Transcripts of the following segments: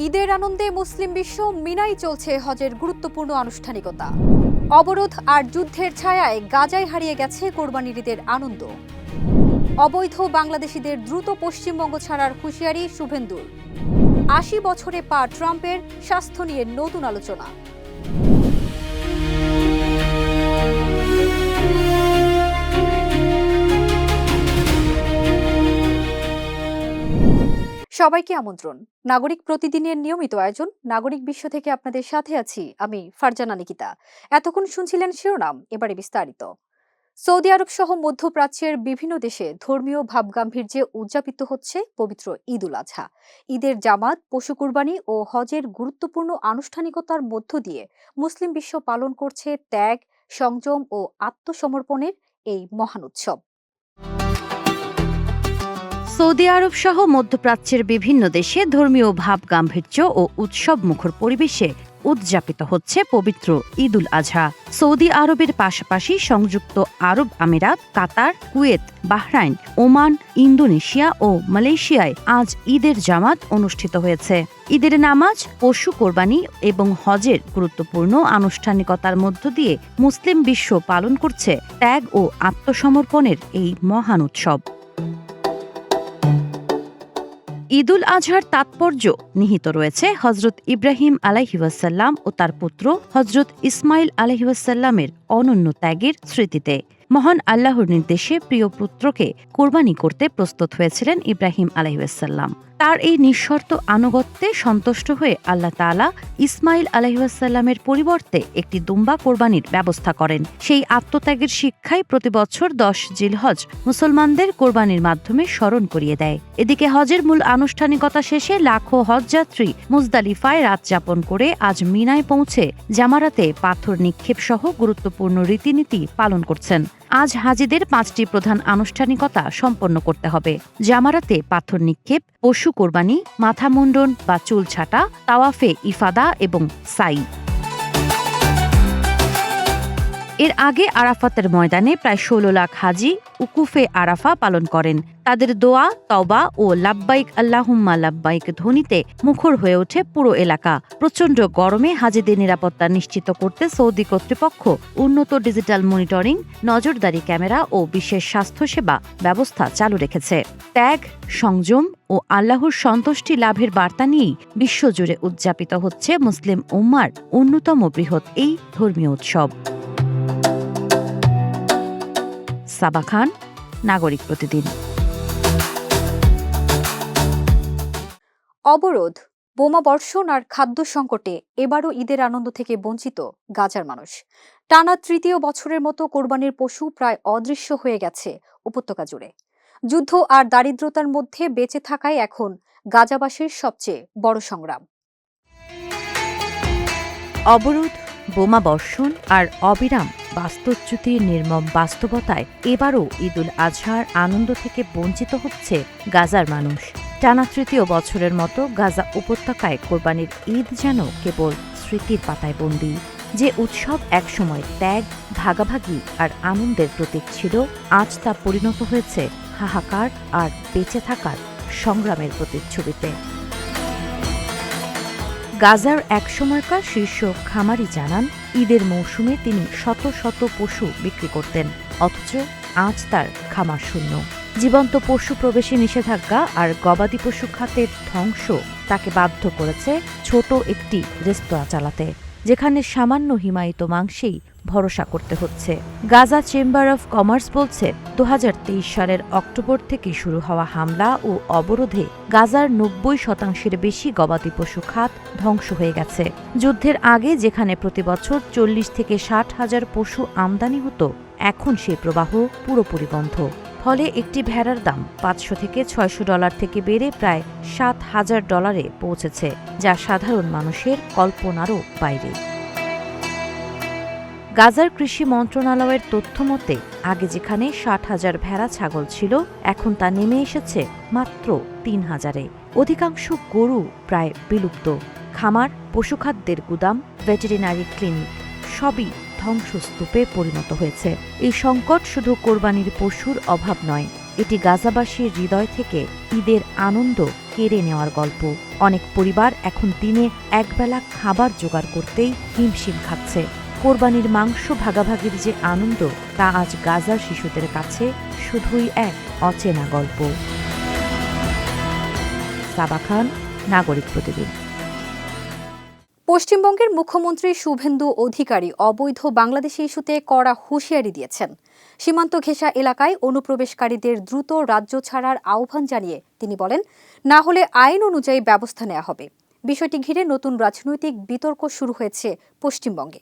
ঈদের আনন্দে মুসলিম বিশ্ব মিনায় চলছে হজের গুরুত্বপূর্ণ আনুষ্ঠানিকতা। অবরোধ আর যুদ্ধের ছায়ায় গাজায় হারিয়ে গেছে কোরবানির ঈদের আনন্দ। অবৈধ বাংলাদেশিদের দ্রুত পশ্চিমবঙ্গ ছাড়ার হুঁশিয়ারি শুভেন্দুর। ৮০ বছরে পা ট্রাম্পের স্বাস্থ্য নিয়ে নতুন আলোচনা। সবাইকে আমন্ত্রণ। নাগরিক প্রতিদিনের নিয়মিত আয়োজন নাগরিক বিশ্ব থেকে আপনাদের সাথে আছি আমি ফারজানা নিকিতা। এতক্ষণ শুনছিলেন শিরোনাম, এবারে বিস্তারিত। সৌদি আরব সহ মধ্যপ্রাচ্যের বিভিন্ন দেশে ধর্মীয় ভাবগাম্ভীর্যে উদযাপিত হচ্ছে পবিত্র ঈদ উল আজহা। ঈদের জামাত, পশু কুরবানি ও হজের গুরুত্বপূর্ণ আনুষ্ঠানিকতার মধ্য দিয়ে মুসলিম বিশ্ব পালন করছে ত্যাগ, সংযম ও আত্মসমর্পণের এই মহান উৎসব। সৌদি আরব সহ মধ্যপ্রাচ্যের বিভিন্ন দেশে ধর্মীয় ভাবগাম্ভীর্য ও উৎসব মুখর পরিবেশে উদযাপিত হচ্ছে পবিত্র ঈদ উল আজহা। সৌদি আরবের পাশাপাশি সংযুক্ত আরব আমিরাত, কাতার, কুয়েত, বাহরাইন, ওমান, ইন্দোনেশিয়া ও মালয়েশিয়ায় আজ ঈদের জামাত অনুষ্ঠিত হয়েছে। ঈদের নামাজ, পশু কোরবানি এবং হজের গুরুত্বপূর্ণ আনুষ্ঠানিকতার মধ্য দিয়ে মুসলিম বিশ্ব পালন করছে ত্যাগ ও আত্মসমর্পণের এই মহান উৎসব। ঈদ উল আজহার তাৎপর্য নিহিত রয়েছে হজরত ইব্রাহিম আলাইহিওয়াসাল্লাম ও তার পুত্র হজরত ইসমাইল আলাইহিওয়াসাল্লামের অনন্য ত্যাগের স্মৃতিতে। মহান আল্লাহর নির্দেশে প্রিয় পুত্রকে কোরবানি করতে প্রস্তুত হয়েছিলেন ইব্রাহিম আলাইহিওয়াসাল্লাম। তার এই নিঃশর্ত আনুগত্যে সন্তুষ্ট হয়ে আল্লাহ তাআলা ইসমাইল আলাইহিওয়াসাল্লামের পরিবর্তে একটি দুম্বা কোরবানির ব্যবস্থা করেন। সেই আত্মত্যাগের শিক্ষাই প্রতিবছর ১০ জিলহজ মুসলমানদের কোরবানির মাধ্যমে স্মরণ করিয়ে দেয়। এদিকে হজের মূল আনুষ্ঠানিকতা শেষে লাখো হজযাত্রী মুজদালিফায় রাত যাপন করে আজ মিনায় পৌঁছে জামারাতে পাথর নিক্ষেপ সহ গুরুত্বপূর্ণ রীতিনীতি পালন করছেন। আজ হাজিদের ৫টি প্রধান আনুষ্ঠানিকতা সম্পন্ন করতে হবে। জামারাতে পাথর নিক্ষেপ, পশু কোরবানি, মাথা মুন্ডন বা চুল ছাটা, তাওয়াফে ইফাদা এবং সাই। এর আগে আরাফাতের ময়দানে প্রায় ১৬ লাখ হাজি উকুফে আরাফা পালন করেন। তাদের দোয়া, তওবা ও লাব্বাইক আল্লাহুম্মা লাব্বাইক ধ্বনিতে মুখর হয়ে ওঠে পুরো এলাকা। প্রচণ্ড গরমে হাজিদের নিরাপত্তা নিশ্চিত করতে সৌদি কর্তৃপক্ষ উন্নত ডিজিটাল মনিটরিং, নজরদারি ক্যামেরা ও বিশেষ স্বাস্থ্যসেবা ব্যবস্থা চালু রেখেছে। ত্যাগ, সংযম ও আল্লাহর সন্তুষ্টি লাভের বার্তা নিয়েই বিশ্বজুড়ে উদযাপিত হচ্ছে মুসলিম উম্মার অন্যতম বৃহৎ এই ধর্মীয় উৎসব। সাবা খান, নাগরিক প্রতিদিন। অবরোধ, বোমাবর্ষণ আর খাদ্য সংকটে এবারও ঈদের আনন্দ থেকে বঞ্চিত গাজার মানুষ। টানা তৃতীয় বছরের মতো কোরবানির পশু প্রায় অদৃশ্য হয়ে গেছে উপত্যকা জুড়ে। যুদ্ধ আর দারিদ্রতার মধ্যে বেঁচে থাকাই এখন গাজাবাসীর সবচেয়ে বড় সংগ্রাম। অবরোধ, বোমাবর্ষণ আর অবিরাম বাস্তুচ্যুতির নির্মম বাস্তবতায় এবারও ঈদ উল আজহার আনন্দ থেকে বঞ্চিত হচ্ছে গাজার মানুষ। টানা তৃতীয় বছরের মতো গাজা উপত্যকায় কোরবানির ঈদ যেন কেবল স্মৃতির পাতায় বন্দী। যে উৎসব একসময় ত্যাগ, ভাগাভাগি আর আনন্দের প্রতীক ছিল, আজ তা পরিণত হয়েছে হাহাকার আর বেঁচে থাকার সংগ্রামের প্রতিচ্ছবিতে। গাজার একসময়কার শীর্ষ খামারি জানান, ঈদের মৌসুমে তিনি শত শত পশু বিক্রি করতেন, অথচ আজ তার খামার শূন্য। জীবন্ত পশু প্রবেশে নিষেধাজ্ঞা আর গবাদি পশু খাতের ধ্বংস তাকে বাধ্য করেছে ছোট একটি রেস্তোরাঁ চালাতে, যেখানে সামান্য হিমায়িত মাংসেই ভরসা করতে হচ্ছে। গাজা চেম্বার অফ কমার্স বলছে, ২০২৩ সালের অক্টোবর থেকে শুরু হওয়া হামলা ও অবরোধে গাজার ৯০% বেশি গবাদি পশু খাত ধ্বংস হয়ে গেছে। যুদ্ধের আগে যেখানে প্রতিবছর ৪০ থেকে ৬০ হাজার পশু আমদানি হতো, এখন সেই প্রবাহ পুরোপুরি বন্ধ। ফলে একটি ভেড়ার দাম $৫০০ থেকে $৬০০ থেকে বেড়ে প্রায় $৭,০০০ পৌঁছেছে, যা সাধারণ মানুষের কল্পনারও বাইরে। গাজার কৃষি মন্ত্রণালয়ের তথ্য মতে, আগে যেখানে ৬০,০০০ ভেড়া ছাগল ছিল, এখন তা নেমে এসেছে মাত্র ৩,০০০-এ। অধিকাংশ গরু প্রায় বিলুপ্ত। খামার, পশুখাদ্যের গুদাম, ভেটেরিনারি ক্লিনিক সবই ধ্বংসস্তূপে পরিণত হয়েছে। এই সংকট শুধু কোরবানির পশুর অভাব নয়, এটি গাজাবাসীর হৃদয় থেকে ঈদের আনন্দ কেড়ে নেওয়ার গল্প। অনেক পরিবার এখন দিনে একবেলা খাবার জোগাড় করতেই হিমশিম খাচ্ছে। কোরবানির মাংস ভাগাভাগির যে আনন্দ, তা আজ গাজার শিশুদের কাছে শুধুই এক অচেনা গল্প। সাবা খান, নাগরিক প্রতিদিন। পশ্চিমবঙ্গের মুখ্যমন্ত্রী শুভেন্দু অধিকারী অবৈধ বাংলাদেশি ইস্যুতে কড়া হুঁশিয়ারি দিয়েছেন। সীমান্ত ঘেঁষা এলাকায় অনুপ্রবেশকারীদের দ্রুত রাজ্য ছাড়ার আহ্বান জানিয়ে তিনি বলেন, না হলে আইন অনুযায়ী ব্যবস্থা নেওয়া হবে। বিষয়টি ঘিরে নতুন রাজনৈতিক বিতর্ক শুরু হয়েছে পশ্চিমবঙ্গে।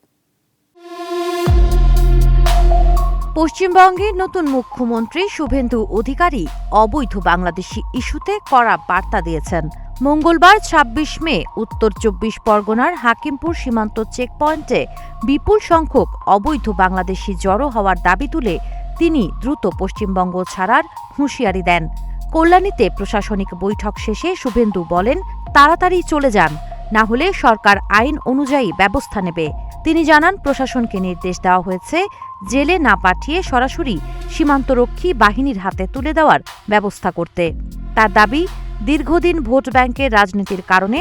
পশ্চিমবঙ্গের নতুন মুখ্যমন্ত্রী শুভেন্দু অধিকারী অবৈধ বাংলাদেশি ইস্যুতে কড়া বার্তা দিয়েছেন। মঙ্গলবার ২৬ মে উত্তর ২৪ পরগনার হাকিমপুর সীমান্ত চেকপয়েন্টে বিপুল সংখ্যক অবৈধ বাংলাদেশি জড়ো হওয়ার দাবি তুলে তিনি দ্রুত পশ্চিমবঙ্গ ছাড়ার হুঁশিয়ারি দেন। কল্যাণীতে প্রশাসনিক বৈঠক শেষে শুভেন্দু বলেন, তাড়াতাড়ি চলে যান, না হলে সরকার আইন অনুযায়ী ব্যবস্থা নেবে। তিনি জানান, প্রশাসনকে নির্দেশ দেওয়া হয়েছে জেলে না পাঠিয়ে সরাসরি সীমান্তরক্ষী বাহিনীর হাতে তুলে দেওয়ার ব্যবস্থা করতে। তার দাবি, দীর্ঘদিন ভোট ব্যাংকের রাজনীতির কারণে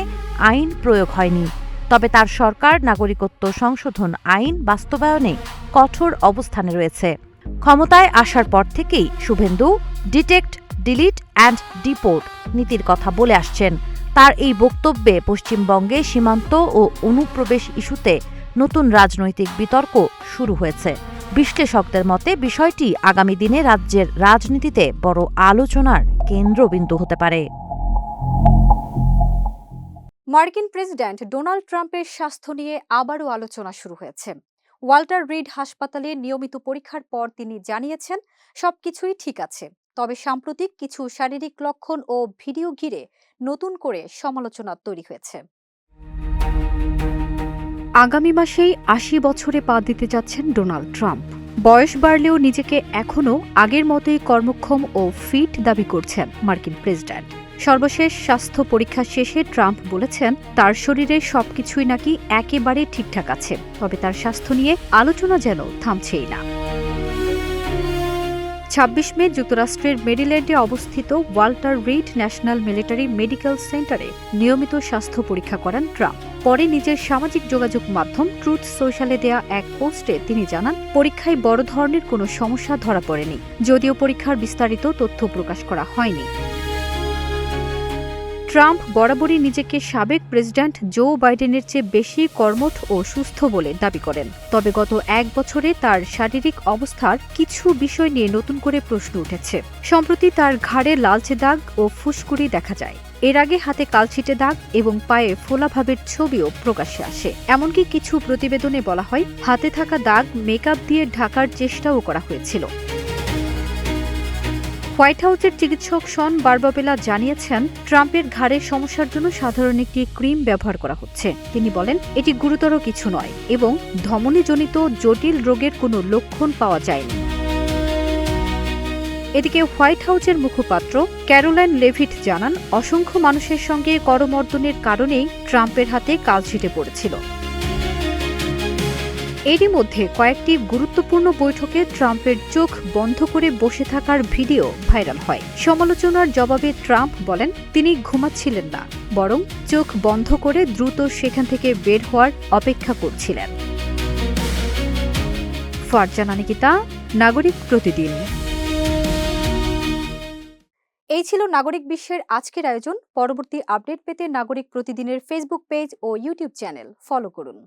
আইন প্রয়োগ হয়নি, তবে তার সরকার নাগরিকত্ব সংশোধন আইন বাস্তবায়নে কঠোর অবস্থানে রয়েছে। ক্ষমতায় আসার পর থেকেই Suvendu detect, delete and deport নীতির কথা বলে আসছেন। তার এই বক্তব্যে পশ্চিমবঙ্গে সীমান্ত ও অনুপ্রবেশ ইস্যুতে নতুন রাজনৈতিক বিতর্ক শুরু হয়েছে। বিশ্লেষকদের মতে বিষয়টি আগামী দিনে রাজ্যের রাজনীতিতে বড় আলোচনার কেন্দ্রবিন্দু হতে পারে। মার্কিন প্রেসিডেন্ট ডোনাল্ড ট্রাম্পের স্বাস্থ্য নিয়ে আবারও আলোচনা শুরু হয়েছে। ওয়াল্টার রিড হাসপাতালে নিয়মিত পরীক্ষার পর তিনি জানিয়েছেন, সবকিছুই ঠিক আছে, তবে সাম্প্রতিক কিছু শারীরিক লক্ষণ ও ভিডিও ঘিরে নতুন করে সমালোচনা তৈরি হয়েছে। আগামী মাসেই ৮০ বছরে পা দিতে যাচ্ছেন ডোনাল্ড ট্রাম্প। বয়স বাড়লেও নিজেকে এখনও আগের মতোই কর্মক্ষম ও ফিট দাবি করছেন মার্কিন প্রেসিডেন্ট। সর্বশেষ স্বাস্থ্য পরীক্ষা শেষে ট্রাম্প বলেছেন, তার শরীরে সবকিছুই নাকি একেবারে ঠিকঠাক আছে, তবে তার স্বাস্থ্য নিয়ে আলোচনা যেন থামছেই না। ২৬ মে যুক্তরাষ্ট্রের মেরিল্যান্ডে অবস্থিত Walter read national military medical সেন্টারে নিয়মিত স্বাস্থ্য পরীক্ষা করান ট্রাম্প। পরে নিজের সামাজিক যোগাযোগ মাধ্যম ট্রুথ সোশ্যালে দেয়া এক পোস্টে তিনি জানান, পরীক্ষায় বড় ধরনের কোনো সমস্যা ধরা পড়েনি, যদিও পরীক্ষার বিস্তারিত তথ্য প্রকাশ করা হয়নি। ট্রাম্প বরাবরই নিজেকে সাবেক প্রেসিডেন্ট জো বাইডেনের চেয়ে বেশি কর্মঠ ও সুস্থ বলে দাবি করেন, তবে গত এক বছরে তার শারীরিক অবস্থার কিছু বিষয় নিয়ে নতুন করে প্রশ্ন উঠেছে। সম্প্রতি তার ঘাড়ে লালচে দাগ ও ফুসকুড়ি দেখা যায়। এর আগে হাতে কালছিটে দাগ এবং পায়ে ফোলাভাবের ছবিও প্রকাশ্যে আসে। এমনকি কিছু প্রতিবেদনে বলা হয়, হাতে থাকা দাগ মেকআপ দিয়ে ঢাকার চেষ্টাও করা হয়েছিল। হোয়াইট হাউসের চিকিৎসক শন বারবাবেলা জানিয়েছেন, ট্রাম্পের ঘাড়ের সমস্যার জন্য সাধারণ একটি ক্রিম ব্যবহার করা হচ্ছে। তিনি বলেন, এটি গুরুতর কিছু নয় এবং ধমনীজনিত জটিল রোগের কোনো লক্ষণ পাওয়া যায়নি। এদিকে হোয়াইট হাউসের মুখপাত্র ক্যারোলাইন লেভিট জানান, অসংখ্য মানুষের সঙ্গে করমর্দনের কারণেই ট্রাম্পের হাতে কালছিটে পড়েছিল। এরই মধ্যে কয়েকটি গুরুত্বপূর্ণ বৈঠকে ট্রাম্পের চোখ বন্ধ করে বসে থাকার ভিডিও ভাইরাল হয়। সমালোচনার জবাবে ট্রাম্প বলেন, তিনি ঘুমাচ্ছিলেন না, বরং চোখ বন্ধ করে দ্রুত সেখান থেকে বের হওয়ার অপেক্ষা করছিলেন। ফারজানা নিকিতা, নাগরিক প্রতিদিন। এই ছিল নাগরিক বিশ্বের আজকের আয়োজন। পরবর্তী আপডেট পেতে নাগরিক প্রতিদিনের ফেসবুক পেজ ও ইউটিউব চ্যানেল ফলো করুন।